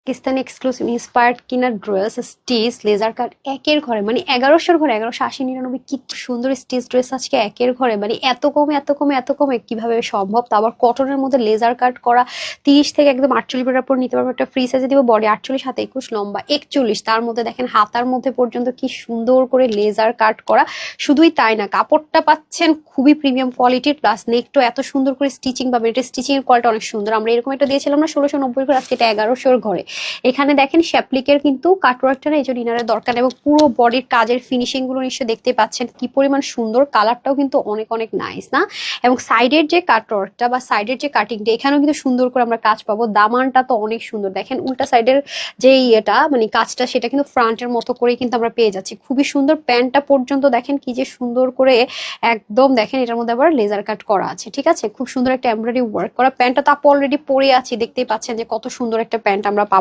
Pakistani exclusive inspired কিনা dress stitch laser কাট একের ঘরে, মানে 1100-র ঘরে 1180-99, কি সুন্দর স্টিচ ড্রেস আজকে একের ঘরে, মানে এত কমে এত কমে এত কমে কিভাবে সম্ভব? তা আবার কটনের মধ্যে লেজার কাট করা, 30 থেকে একদম 48 টাকার পর নিতে পারবো। একটা ফ্রি সাইজে দিব, বডি 48 হাতে 21, লম্বা 41, তার মধ্যে দেখেন হাতার মধ্যে পর্যন্ত কি সুন্দর করে লেজার কাট করা। শুধুই তাই না, কাপড়টা পাচ্ছেন খুবই প্রিমিয়াম কোয়ালিটির, প্লাস নেকটা এত সুন্দর করে স্টিচিং পাবে, এটা স্টিচিং এর কোয়ালিটি অনেক সুন্দর। আমরা এরকম একটা দিয়েছিলাম না 1690 করে, আজকে এটা 1100-র ঘরে। এখানে দেখেন শ্যাপলিকের কিন্তু কাটওয়ার্কটা না, এই জন্য ইনারের দরকার নেই, এবং পুরো বডির কাজের ফিনিশিং গুলো নিশ্চয় দেখতে পাচ্ছেন কি পরিমাণ সুন্দর। কালারটাও কিন্তু অনেক অনেক নাইস না? এবং সাইডের যে কাটওয়ার্কটা বা সাইডের যে কাটিংটা, এখানেও কিন্তু সুন্দর করে আমরা কাজ পাবো। দামানটা তো অনেক সুন্দর, দেখেন উল্টা সাইডের যে এটা মানে কাজটা, সেটা কিন্তু ফ্রন্টের মতো করেই কিন্তু আমরা পেয়ে যাচ্ছি, খুবই সুন্দর। প্যান্টটা পর্যন্ত দেখেন কি যে সুন্দর করে একদম, দেখেন এটার মধ্যে আবার লেজার কাট করা আছে, ঠিক আছে? খুব সুন্দর একটা এমব্রয়ডারি ওয়ার্ক করা। প্যান্টটা তো আপু অলরেডি পরে আছি, দেখতেই পাচ্ছেন যে কত সুন্দর একটা প্যান্ট আমরা পাবো।